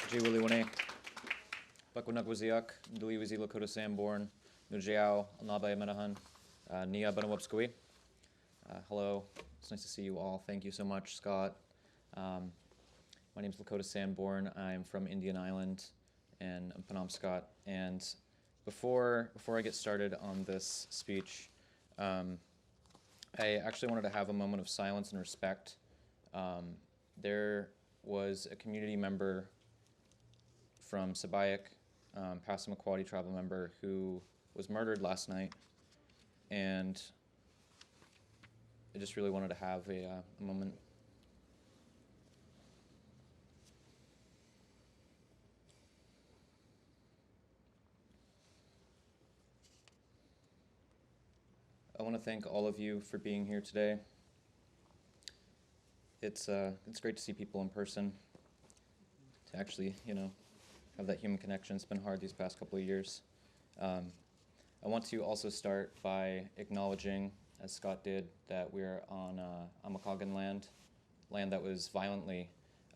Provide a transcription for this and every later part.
Jiwiliwane, Bakunagwaziak, Deliwizi Lokotah Sanborn, Nujiao, Alnabe Menahan, Nia Banawapskui. Hello, it's nice to see you all. Thank you so much, Scott. My name is Lokotah Sanborn. I'm from Indian Island and Penobscot. And before I get started on this speech, I actually wanted to have a moment of silence and respect. There was a community member from Sabayak, Passamaquoddy tribal member, who was murdered last night, and I just really wanted to have a moment. I want to thank all of you for being here today. It's great to see people in person, to actually, have that human connection. It's been hard these past couple of years. I want to also start by acknowledging, as Scott did, that we're on Amakagan land that was violently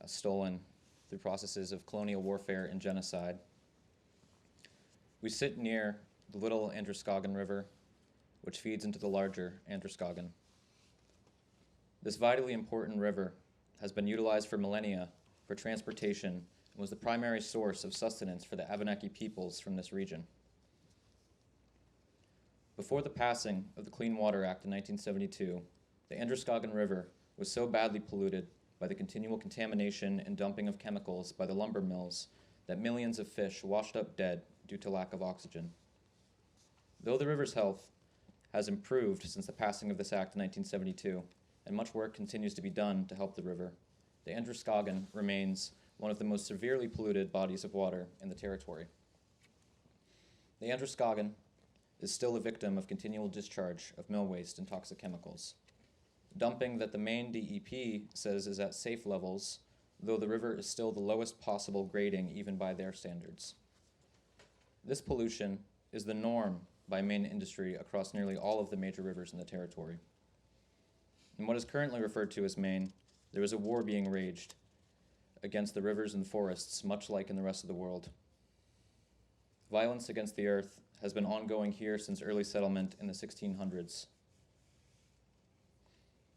stolen through processes of colonial warfare and genocide. We sit near the little Androscoggin River, which feeds into the larger Androscoggin. This vitally important river has been utilized for millennia for transportation and was the primary source of sustenance for the Wabanaki peoples from this region. Before the passing of the Clean Water Act in 1972, the Androscoggin River was so badly polluted by the continual contamination and dumping of chemicals by the lumber mills that millions of fish washed up dead due to lack of oxygen. Though the river's health has improved since the passing of this act in 1972, and much work continues to be done to help the river, the Androscoggin remains one of the most severely polluted bodies of water in the territory. The Androscoggin is still a victim of continual discharge of mill waste and toxic chemicals. Dumping that the Maine DEP says is at safe levels, though the river is still the lowest possible grading even by their standards. This pollution is the norm by Maine industry across nearly all of the major rivers in the territory. In what is currently referred to as Maine, there is a war being waged against the rivers and forests, much like in the rest of the world. Violence against the earth has been ongoing here since early settlement in the 1600s.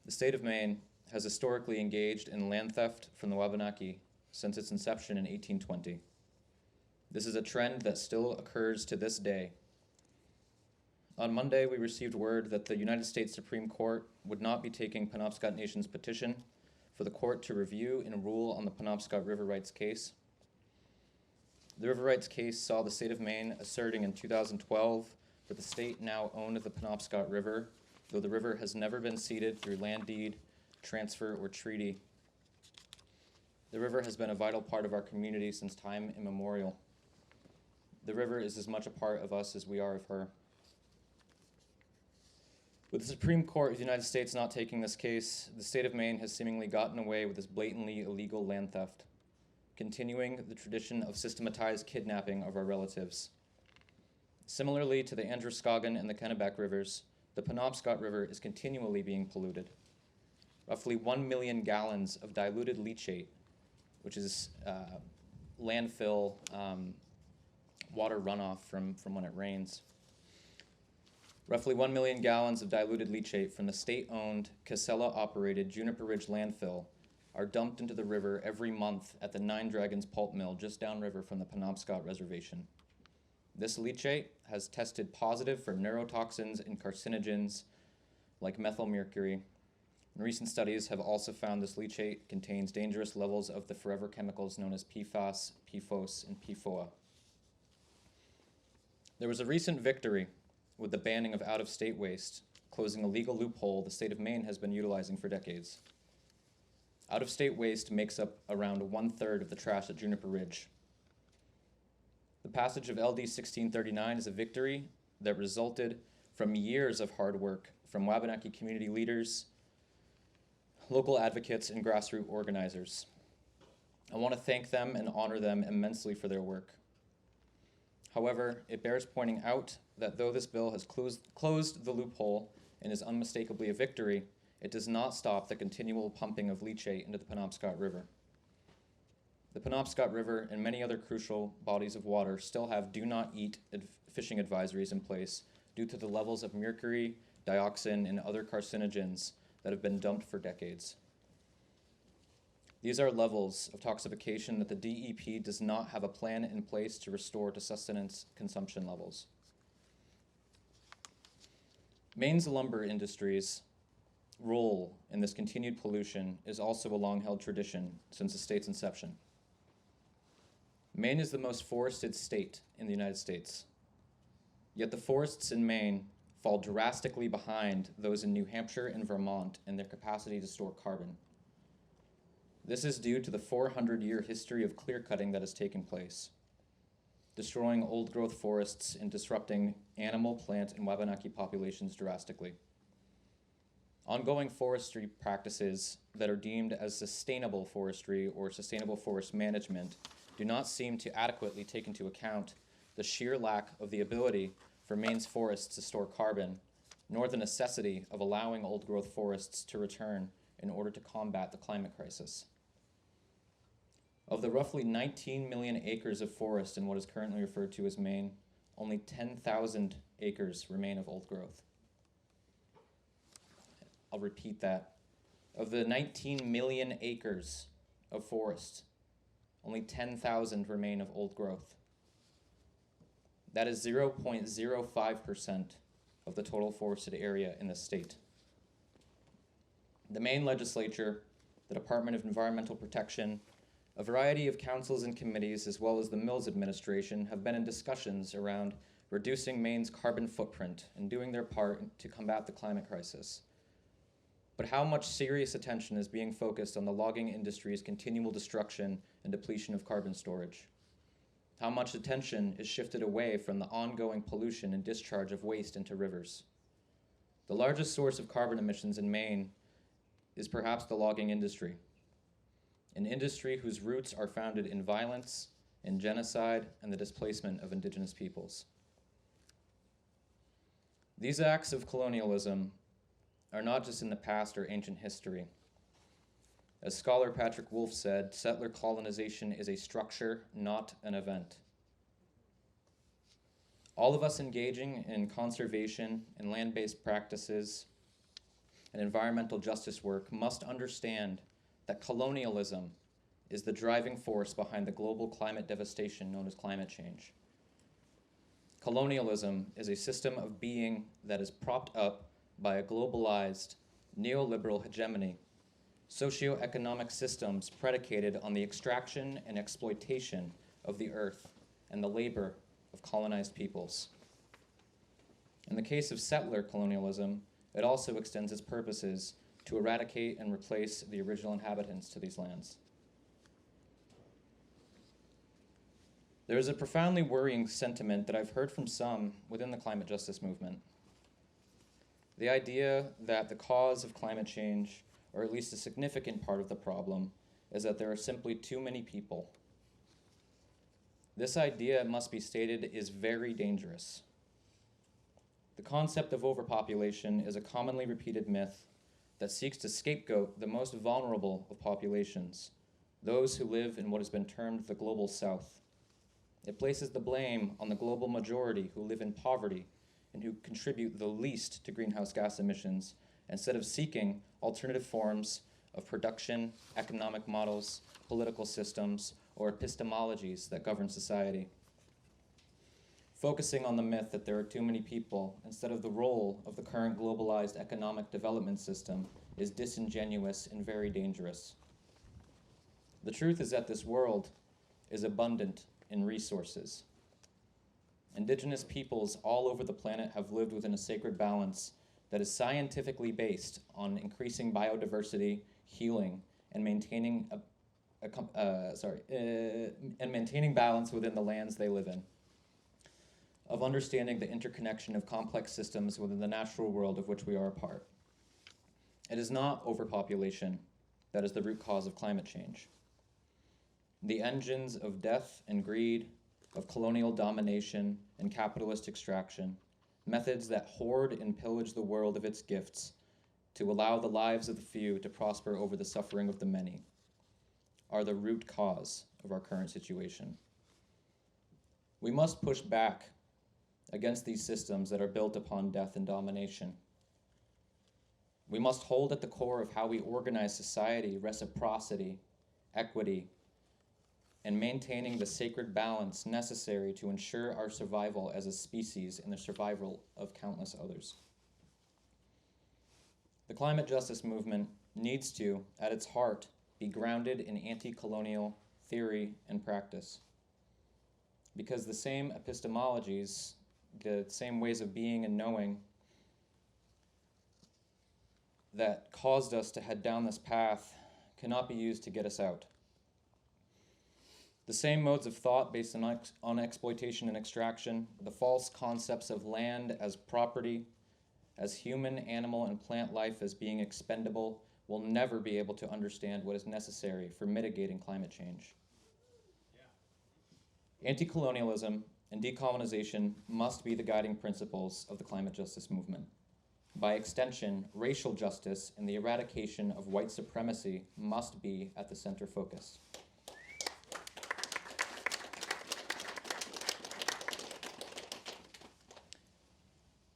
The state of Maine has historically engaged in land theft from the Wabanaki since its inception in 1820. This is a trend that still occurs to this day. On Monday, we received word that the United States Supreme Court would not be taking Penobscot Nation's petition for the court to review and rule on the Penobscot River Rights case. The River Rights case saw the state of Maine asserting in 2012 that the state now owned the Penobscot River, though the river has never been ceded through land deed, transfer, or treaty. The river has been a vital part of our community since time immemorial. The river is as much a part of us as we are of her. With the Supreme Court of the United States not taking this case, the state of Maine has seemingly gotten away with this blatantly illegal land theft, continuing the tradition of systematized kidnapping of our relatives. Similarly to the Androscoggin and the Kennebec rivers, the Penobscot River is continually being polluted. Roughly 1 million gallons of diluted leachate, which is landfill water runoff from when it rains. Roughly 1 million gallons of diluted leachate from the state-owned, Casella-operated Juniper Ridge landfill are dumped into the river every month at the Nine Dragons pulp mill just downriver from the Penobscot Reservation. This leachate has tested positive for neurotoxins and carcinogens like methylmercury, and recent studies have also found this leachate contains dangerous levels of the forever chemicals known as PFAS, PFOS, and PFOA. There was a recent victory with the banning of out-of-state waste, closing a legal loophole the state of Maine has been utilizing for decades. Out-of-state waste makes up around 1/3 of the trash at Juniper Ridge. The passage of LD 1639 is a victory that resulted from years of hard work from Wabanaki community leaders, local advocates, and grassroots organizers. I want to thank them and honor them immensely for their work. However, it bears pointing out that though this bill has closed the loophole and is unmistakably a victory, it does not stop the continual pumping of leachate into the Penobscot River. The Penobscot River and many other crucial bodies of water still have do not eat fishing advisories in place due to the levels of mercury, dioxin, and other carcinogens that have been dumped for decades. These are levels of toxification that the DEP does not have a plan in place to restore to sustenance consumption levels. Maine's lumber industry's role in this continued pollution is also a long-held tradition since the state's inception. Maine is the most forested state in the United States, yet the forests in Maine fall drastically behind those in New Hampshire and Vermont in their capacity to store carbon. This is due to the 400-year history of clear-cutting that has taken place, destroying old-growth forests and disrupting animal, plant, and Wabanaki populations drastically. Ongoing forestry practices that are deemed as sustainable forestry or sustainable forest management do not seem to adequately take into account the sheer lack of the ability for Maine's forests to store carbon, nor the necessity of allowing old-growth forests to return in order to combat the climate crisis. Of the roughly 19 million acres of forest in what is currently referred to as Maine, only 10,000 acres remain of old growth. I'll repeat that. Of the 19 million acres of forest, only 10,000 remain of old growth. That is 0.05% of the total forested area in the state. The Maine legislature, the Department of Environmental Protection, a variety of councils and committees, as well as the Mills administration, have been in discussions around reducing Maine's carbon footprint and doing their part to combat the climate crisis. But how much serious attention is being focused on the logging industry's continual destruction and depletion of carbon storage? How much attention is shifted away from the ongoing pollution and discharge of waste into rivers? The largest source of carbon emissions in Maine is perhaps the logging industry, an industry whose roots are founded in violence, in genocide, and the displacement of indigenous peoples. These acts of colonialism are not just in the past or ancient history. As scholar Patrick Wolfe said, settler colonization is a structure, not an event. All of us engaging in conservation and land-based practices and environmental justice work must understand that colonialism is the driving force behind the global climate devastation known as climate change. Colonialism is a system of being that is propped up by a globalized neoliberal hegemony, socioeconomic systems predicated on the extraction and exploitation of the earth and the labor of colonized peoples. In the case of settler colonialism, it also extends its purposes to eradicate and replace the original inhabitants to these lands. There is a profoundly worrying sentiment that I've heard from some within the climate justice movement. The idea that the cause of climate change, or at least a significant part of the problem, is that there are simply too many people. This idea, it must be stated, is very dangerous. The concept of overpopulation is a commonly repeated myth that seeks to scapegoat the most vulnerable of populations, those who live in what has been termed the global south. It places the blame on the global majority who live in poverty and who contribute the least to greenhouse gas emissions, instead of seeking alternative forms of production, economic models, political systems, or epistemologies that govern society. Focusing on the myth that there are too many people instead of the role of the current globalized economic development system is disingenuous and very dangerous. The truth is that this world is abundant in resources. Indigenous peoples all over the planet have lived within a sacred balance that is scientifically based on increasing biodiversity, healing, and maintaining maintaining balance within the lands they live in, of understanding the interconnection of complex systems within the natural world of which we are a part. It is not overpopulation that is the root cause of climate change. The engines of death and greed, of colonial domination and capitalist extraction, methods that hoard and pillage the world of its gifts to allow the lives of the few to prosper over the suffering of the many, are the root cause of our current situation. We must push back against these systems that are built upon death and domination. We must hold at the core of how we organize society reciprocity, equity, and maintaining the sacred balance necessary to ensure our survival as a species and the survival of countless others. The climate justice movement needs to, at its heart, be grounded in anti-colonial theory and practice. Because the same epistemologies, the same ways of being and knowing that caused us to head down this path cannot be used to get us out. The same modes of thought based on exploitation and extraction, the false concepts of land as property, as human, animal, and plant life as being expendable, will never be able to understand what is necessary for mitigating climate change. Anti-colonialism and decolonization must be the guiding principles of the climate justice movement. By extension, racial justice and the eradication of white supremacy must be at the center focus.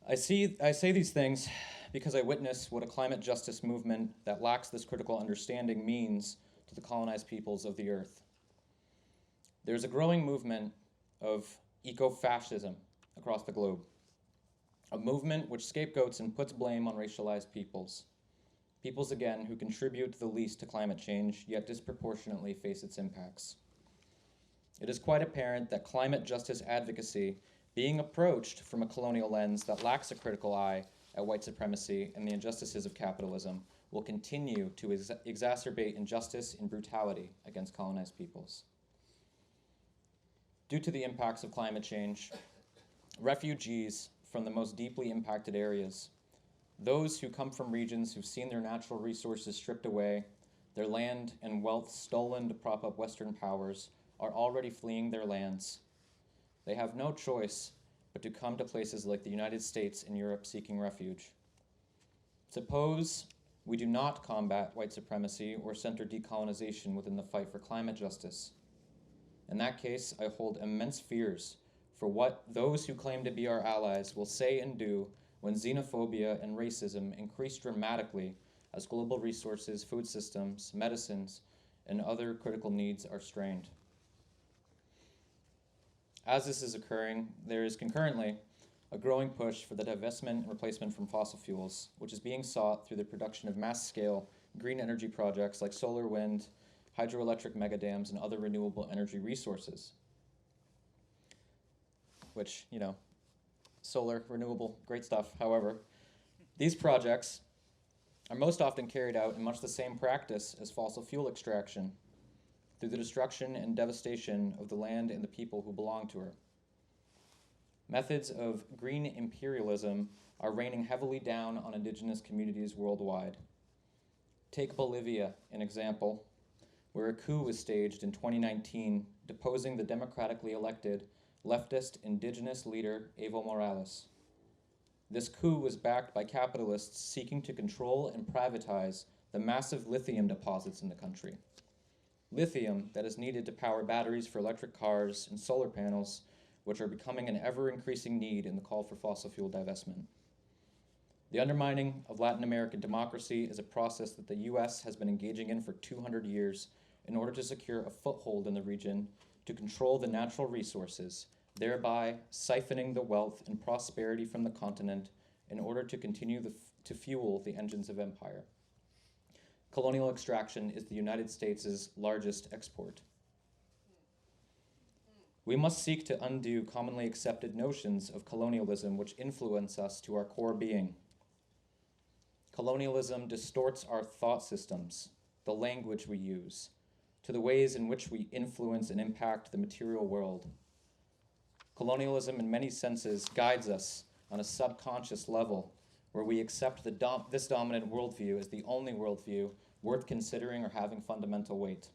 I say these things because I witness what a climate justice movement that lacks this critical understanding means to the colonized peoples of the earth. There's a growing movement of eco-fascism across the globe, a movement which scapegoats and puts blame on racialized peoples again who contribute the least to climate change, yet disproportionately face its impacts. It is quite apparent that climate justice advocacy, being approached from a colonial lens that lacks a critical eye at white supremacy and the injustices of capitalism, will continue to exacerbate injustice and brutality against colonized peoples. Due to the impacts of climate change, refugees from the most deeply impacted areas, those who come from regions who've seen their natural resources stripped away, their land and wealth stolen to prop up Western powers, are already fleeing their lands. They have no choice but to come to places like the United States and Europe seeking refuge. Suppose we do not combat white supremacy or center decolonization within the fight for climate justice. In that case, I hold immense fears for what those who claim to be our allies will say and do when xenophobia and racism increase dramatically as global resources, food systems, medicines, and other critical needs are strained. As this is occurring, there is concurrently a growing push for the divestment and replacement from fossil fuels, which is being sought through the production of mass-scale green energy projects like solar, wind, hydroelectric megadams, and other renewable energy resources. Which, solar, renewable, great stuff. However, these projects are most often carried out in much the same practice as fossil fuel extraction, through the destruction and devastation of the land and the people who belong to her. Methods of green imperialism are raining heavily down on indigenous communities worldwide. Take Bolivia, an example, where a coup was staged in 2019, deposing the democratically elected leftist indigenous leader Evo Morales. This coup was backed by capitalists seeking to control and privatize the massive lithium deposits in the country. Lithium that is needed to power batteries for electric cars and solar panels, which are becoming an ever-increasing need in the call for fossil fuel divestment. The undermining of Latin American democracy is a process that the U.S. has been engaging in for 200 years in order to secure a foothold in the region to control the natural resources, thereby siphoning the wealth and prosperity from the continent in order to continue to fuel the engines of empire. Colonial extraction is the United States' largest export. We must seek to undo commonly accepted notions of colonialism which influence us to our core being. Colonialism distorts our thought systems, the language we use, to the ways in which we influence and impact the material world. Colonialism, in many senses, guides us on a subconscious level where we accept this dominant worldview as the only worldview worth considering or having fundamental weight.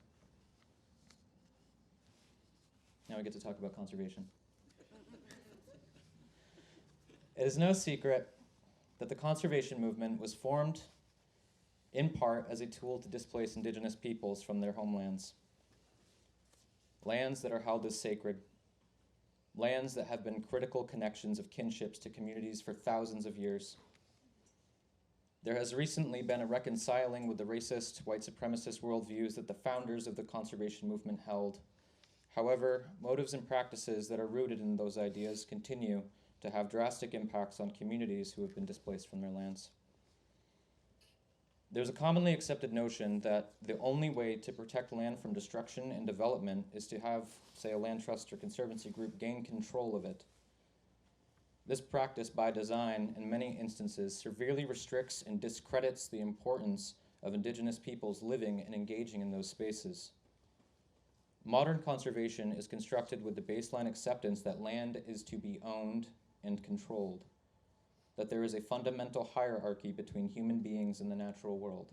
Now we get to talk about conservation. It is no secret that the conservation movement was formed in part as a tool to displace indigenous peoples from their homelands. lands that are held as sacred, lands that have been critical connections of kinships to communities for thousands of years. There has recently been a reconciling with the racist, white supremacist worldviews that the founders of the conservation movement held. However, motives and practices that are rooted in those ideas continue to have drastic impacts on communities who have been displaced from their lands. There's a commonly accepted notion that the only way to protect land from destruction and development is to have, say, a land trust or conservancy group gain control of it. This practice, by design, in many instances, severely restricts and discredits the importance of indigenous peoples living and engaging in those spaces. Modern conservation is constructed with the baseline acceptance that land is to be owned and controlled, that there is a fundamental hierarchy between human beings and the natural world.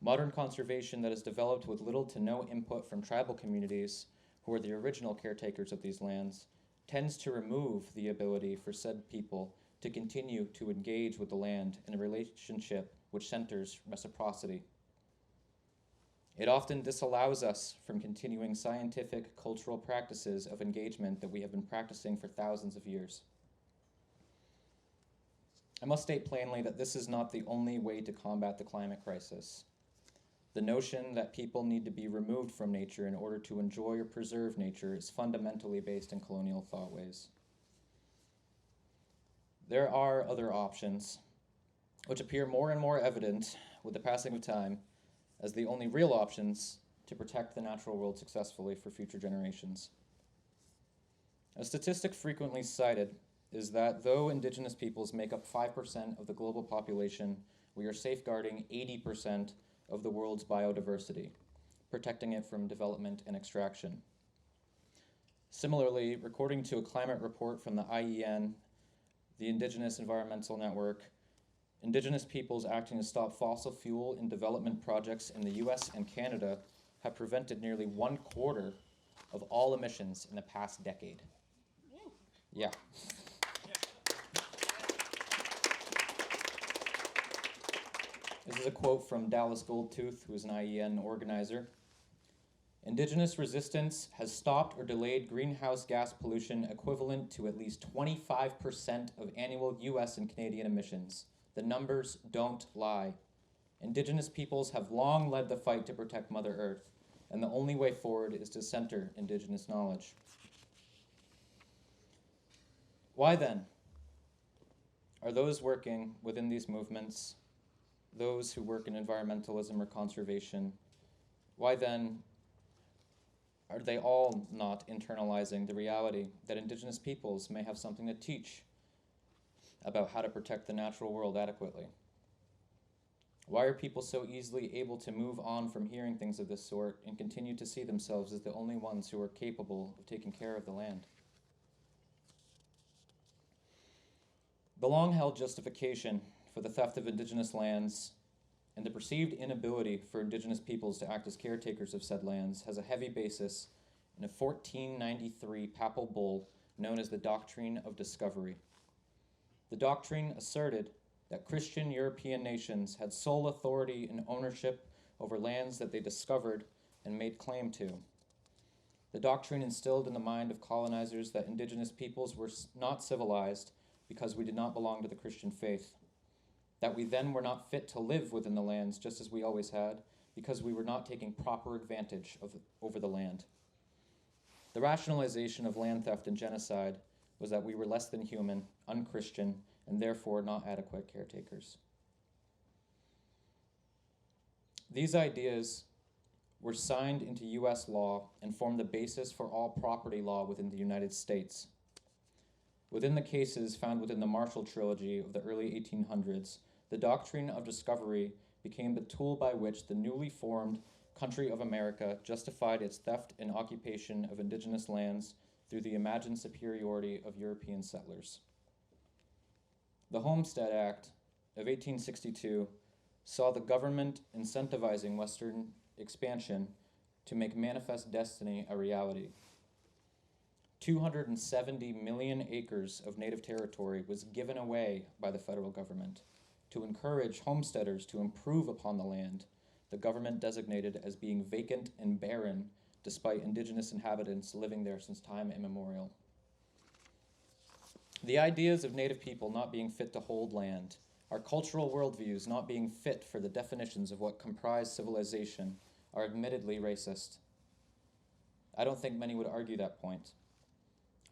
Modern conservation that is developed with little to no input from tribal communities, who are the original caretakers of these lands, tends to remove the ability for said people to continue to engage with the land in a relationship which centers reciprocity. It often disallows us from continuing scientific, cultural practices of engagement that we have been practicing for thousands of years. I must state plainly that this is not the only way to combat the climate crisis. The notion that people need to be removed from nature in order to enjoy or preserve nature is fundamentally based in colonial thoughtways. There are other options, which appear more and more evident with the passing of time as the only real options to protect the natural world successfully for future generations. A statistic frequently cited is that though indigenous peoples make up 5% of the global population, we are safeguarding 80% of the world's biodiversity, protecting it from development and extraction. Similarly, according to a climate report from the IEN, the Indigenous Environmental Network, indigenous peoples acting to stop fossil fuel and development projects in the US and Canada have prevented nearly 1/4 of all emissions in the past decade. Yeah. This is a quote from Dallas Goldtooth, who is an IEN organizer. Indigenous resistance has stopped or delayed greenhouse gas pollution equivalent to at least 25% of annual US and Canadian emissions. The numbers don't lie. Indigenous peoples have long led the fight to protect Mother Earth, and the only way forward is to center Indigenous knowledge. Why then are those working within these movements, those who work in environmentalism or conservation, why then are they all not internalizing the reality that Indigenous peoples may have something to teach about how to protect the natural world adequately? Why are people so easily able to move on from hearing things of this sort and continue to see themselves as the only ones who are capable of taking care of the land? The long-held justification for the theft of Indigenous lands and the perceived inability for Indigenous peoples to act as caretakers of said lands has a heavy basis in a 1493 papal bull known as the Doctrine of Discovery. The doctrine asserted that Christian European nations had sole authority and ownership over lands that they discovered and made claim to. The doctrine instilled in the mind of colonizers that Indigenous peoples were not civilized because we did not belong to the Christian faith, that we then were not fit to live within the lands just as we always had, because we were not taking proper advantage over the land. The rationalization of land theft and genocide was that we were less than human, unchristian, and therefore not adequate caretakers. These ideas were signed into US law and formed the basis for all property law within the United States. Within the cases found within the Marshall Trilogy of the early 1800s, the Doctrine of Discovery became the tool by which the newly formed country of America justified its theft and occupation of Indigenous lands through the imagined superiority of European settlers. The Homestead Act of 1862 saw the government incentivizing Western expansion to make manifest destiny a reality. 270 million acres of native territory was given away by the federal government to encourage homesteaders to improve upon the land the government designated as being vacant and barren despite indigenous inhabitants living there since time immemorial. The ideas of Native people not being fit to hold land, our cultural worldviews not being fit for the definitions of what comprise civilization, are admittedly racist. I don't think many would argue that point.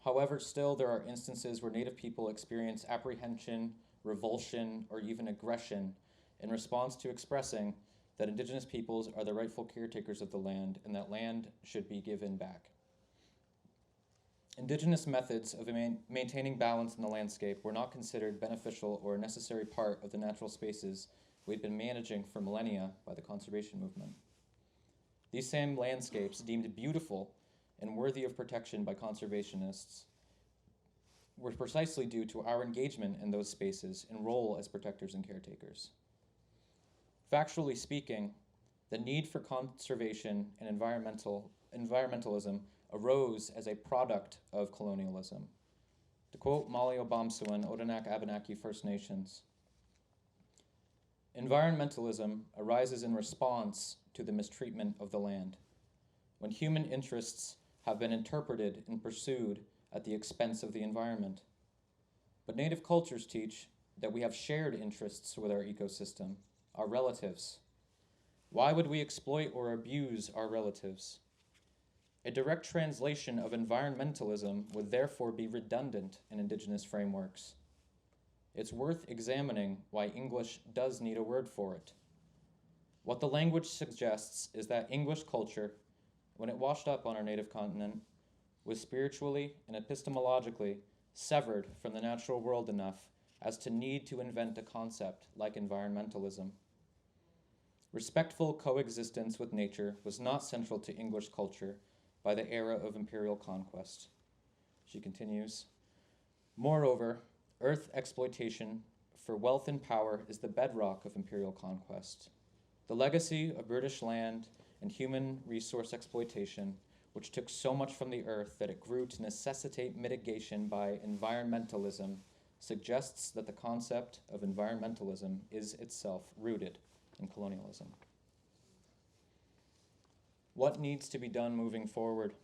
However, still there are instances where Native people experience apprehension, revulsion, or even aggression in response to expressing that indigenous peoples are the rightful caretakers of the land and that land should be given back. Indigenous methods of maintaining balance in the landscape were not considered beneficial or a necessary part of the natural spaces we'd been managing for millennia by the conservation movement. These same landscapes, deemed beautiful and worthy of protection by conservationists, were precisely due to our engagement in those spaces and role as protectors and caretakers. Factually speaking, the need for conservation and environmentalism arose as a product of colonialism. To quote Molly Obamsawin, Odanak Abenaki First Nations, "Environmentalism arises in response to the mistreatment of the land, when human interests have been interpreted and pursued at the expense of the environment. But Native cultures teach that we have shared interests with our ecosystem, our relatives. Why would we exploit or abuse our relatives? A direct translation of environmentalism would therefore be redundant in indigenous frameworks. It's worth examining why English does need a word for it. What the language suggests is that English culture, when it washed up on our native continent, was spiritually and epistemologically severed from the natural world enough as to need to invent a concept like environmentalism. Respectful coexistence with nature was not central to English culture by the era of imperial conquest." She continues, "Moreover, earth exploitation for wealth and power is the bedrock of imperial conquest. The legacy of British land and human resource exploitation, which took so much from the earth that it grew to necessitate mitigation by environmentalism, suggests that the concept of environmentalism is itself rooted in colonialism." What needs to be done moving forward?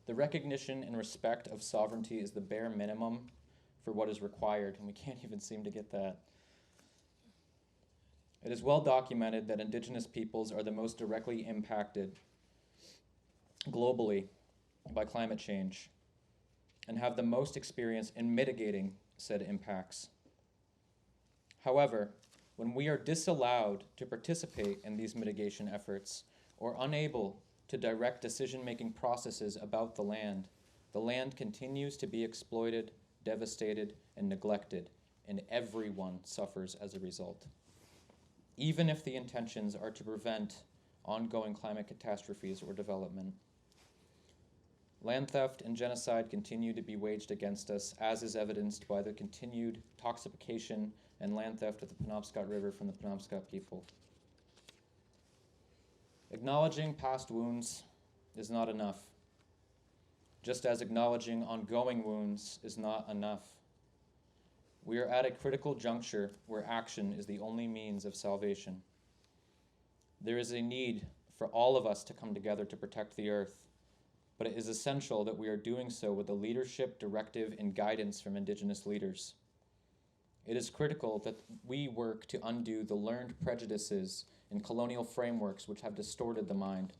The recognition and respect of sovereignty is the bare minimum for what is required, and we can't even seem to get that. It is well documented that indigenous peoples are the most directly impacted globally by climate change and have the most experience in mitigating said impacts. However, when we are disallowed to participate in these mitigation efforts or unable to direct decision-making processes about the land continues to be exploited, devastated, and neglected, and everyone suffers as a result. Even if the intentions are to prevent ongoing climate catastrophes or development. Land theft and genocide continue to be waged against us, as is evidenced by the continued toxification and land theft of the Penobscot River from the Penobscot people. Acknowledging past wounds is not enough, just as acknowledging ongoing wounds is not enough. We are at a critical juncture where action is the only means of salvation. There is a need for all of us to come together to protect the earth, but it is essential that we are doing so with the leadership, directive, and guidance from Indigenous leaders. It is critical that we work to undo the learned prejudices and colonial frameworks which have distorted the mind.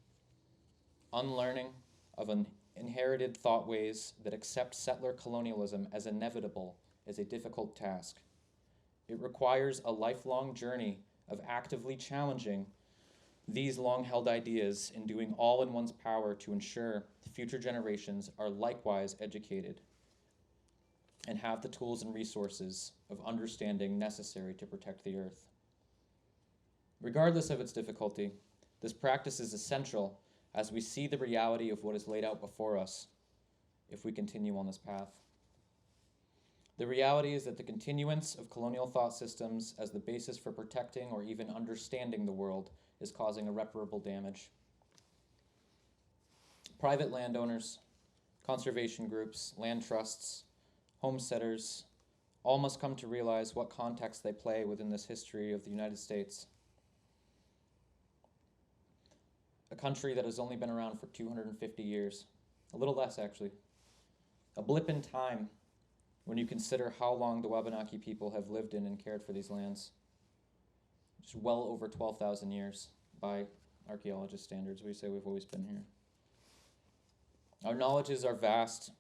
Unlearning of inherited thought ways that accept settler colonialism as inevitable is a difficult task. It requires a lifelong journey of actively challenging these long-held ideas and doing all in one's power to ensure future generations are likewise educated and have the tools and resources of understanding necessary to protect the earth. Regardless of its difficulty, this practice is essential as we see the reality of what is laid out before us if we continue on this path. The reality is that the continuance of colonial thought systems as the basis for protecting or even understanding the world is causing irreparable damage. Private landowners, conservation groups, land trusts, homesteaders, all must come to realize what context they play within this history of the United States. country that has only been around for 250 years, a little less actually. A blip in time when you consider how long the Wabanaki people have lived in and cared for these lands. Just well over 12,000 years by archaeologist standards. We say we've always been here. Our knowledges are vast.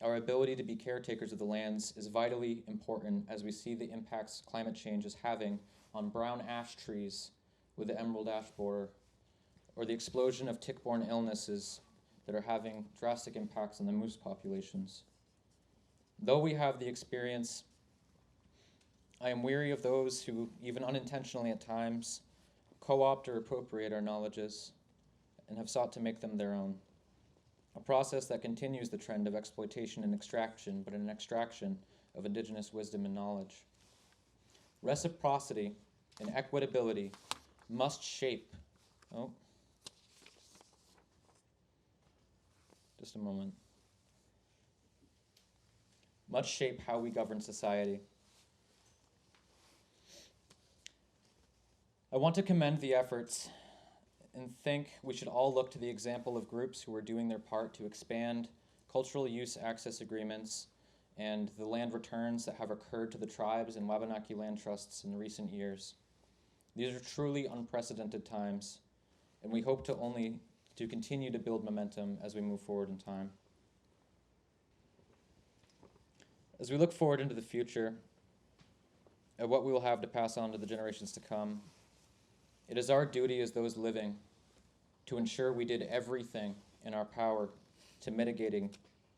Our ability to be caretakers of the lands is vitally important as we see the impacts climate change is having on brown ash trees with the emerald ash borer, or the explosion of tick-borne illnesses that are having drastic impacts on the moose populations. Though we have the experience, I am weary of those who, even unintentionally at times, co-opt or appropriate our knowledges and have sought to make them their own. A process that continues the trend of exploitation and extraction, but an extraction of indigenous wisdom and knowledge. Reciprocity and equitability must shape, just a moment, must shape how we govern society. I want to commend the efforts and think we should all look to the example of groups who are doing their part to expand cultural use access agreements and the land returns that have occurred to the tribes and Wabanaki Land Trusts in recent years. These are truly unprecedented times, and we hope to continue to build momentum as we move forward in time. As we look forward into the future, at what we will have to pass on to the generations to come, it is our duty as those living to ensure we did everything in our power to mitigating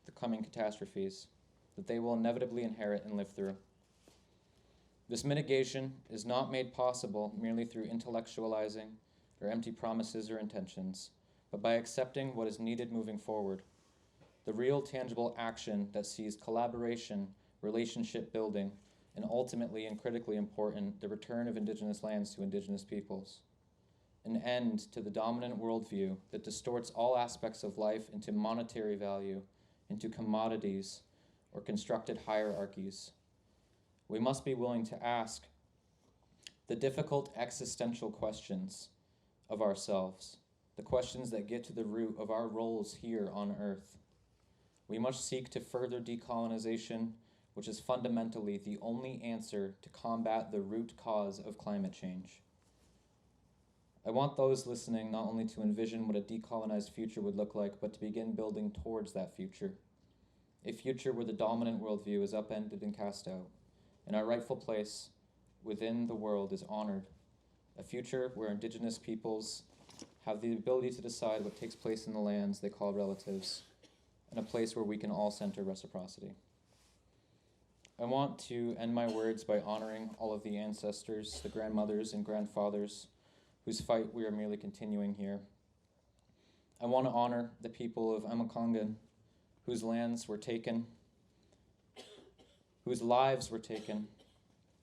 the coming catastrophes that they will inevitably inherit and live through. This mitigation is not made possible merely through intellectualizing or empty promises or intentions, but by accepting what is needed moving forward, the real tangible action that sees collaboration, relationship building, and ultimately and critically important, the return of indigenous lands to indigenous peoples. An end to the dominant worldview that distorts all aspects of life into monetary value, into commodities, or constructed hierarchies. We must be willing to ask the difficult existential questions of ourselves, the questions that get to the root of our roles here on Earth. We must seek to further decolonization, which is fundamentally the only answer to combat the root cause of climate change. I want those listening not only to envision what a decolonized future would look like, but to begin building towards that future. A future where the dominant worldview is upended and cast out, and our rightful place within the world is honored. A future where indigenous peoples have the ability to decide what takes place in the lands they call relatives, and a place where we can all center reciprocity. I want to end my words by honoring all of the ancestors, the grandmothers and grandfathers, whose fight we are merely continuing here. I want to honor the people of Amakongan, whose lands were taken, whose lives were taken,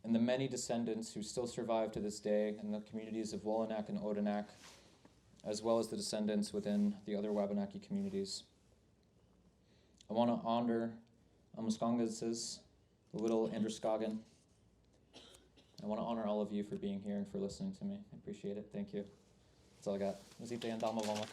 and the many descendants who still survive to this day in the communities of Wolanak and Odanak, as well as the descendants within the other Wabanaki communities. I want to honor Amaskongases, the little Androscoggin. I want to honor all of you for being here and for listening to me. I appreciate it. Thank you. That's all I got. Mazite and Dalma Voma.